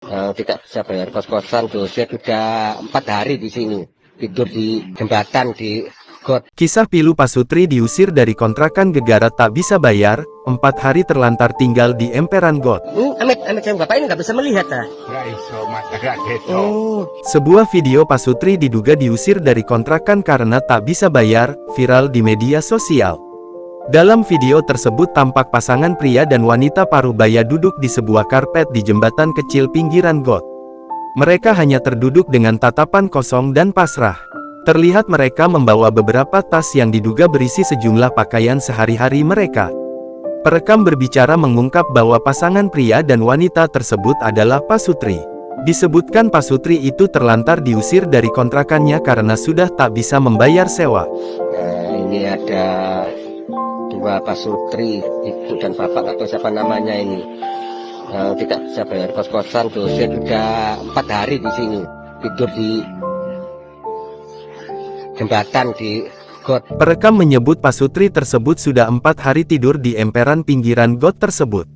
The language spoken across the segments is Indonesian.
Tidak bisa bayar kos-kosan, dosen sudah 4 hari di sini, tidur di jembatan di got. Kisah pilu Pasutri diusir dari kontrakan gegara tak bisa bayar, 4 hari terlantar tinggal di emperan got. Amit sama bapak ini nggak bisa melihat Sebuah video Pasutri diduga diusir dari kontrakan karena tak bisa bayar, viral di media sosial. Dalam video tersebut tampak pasangan pria dan wanita parubaya duduk di sebuah karpet di jembatan kecil pinggiran got. Mereka hanya terduduk dengan tatapan kosong dan pasrah. Terlihat mereka membawa beberapa tas yang diduga berisi sejumlah pakaian sehari-hari mereka. Perekam berbicara mengungkap bahwa pasangan pria dan wanita tersebut adalah Pasutri. Disebutkan Pasutri itu terlantar diusir dari kontrakannya karena sudah tak bisa membayar sewa. Ini ada 2 Pasutri, ibu dan bapak atau siapa namanya ini. Tidak bisa bayar kos-kosan, dosen sudah 4 hari di sini, tidur di jembatan di got. Perekam menyebut Pasutri tersebut sudah 4 hari tidur di emperan pinggiran got tersebut.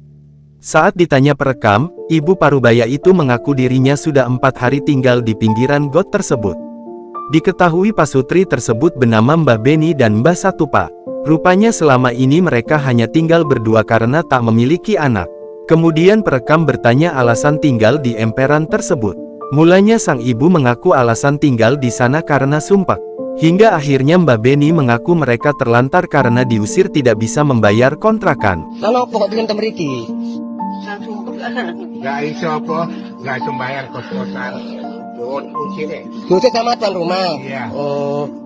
Saat ditanya perekam, ibu parubaya itu mengaku dirinya sudah 4 hari tinggal di pinggiran got tersebut. Diketahui Pasutri tersebut bernama Mbah Beni dan Mbah Satupa. Rupanya selama ini mereka hanya tinggal berdua karena tak memiliki anak. Kemudian perekam bertanya alasan tinggal di emperan tersebut. Mulanya sang ibu mengaku alasan tinggal di sana karena sumpah. Hingga akhirnya Mbah Beni mengaku mereka terlantar karena diusir tidak bisa membayar kontrakan. Kalau pokok dengan temeriki, nggak iso apa, nggak iso bayar kos-kosan. dosen sama tuan rumah. Iya.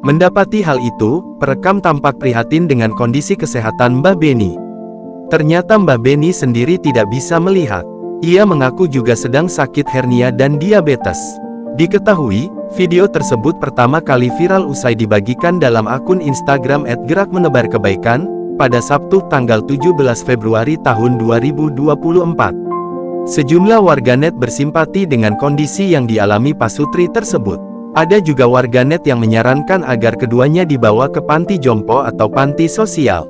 Mendapati hal itu, perekam tampak prihatin dengan kondisi kesehatan Mbah Beni. Ternyata Mbah Beni sendiri tidak bisa melihat. Ia mengaku juga sedang sakit hernia dan diabetes. Diketahui, video tersebut pertama kali viral usai dibagikan dalam akun Instagram @gerakmenebarkebaikan, pada Sabtu tanggal 17 Februari tahun 2024. Sejumlah warganet bersimpati dengan kondisi yang dialami Pasutri tersebut. Ada juga warganet yang menyarankan agar keduanya dibawa ke panti jompo atau panti sosial.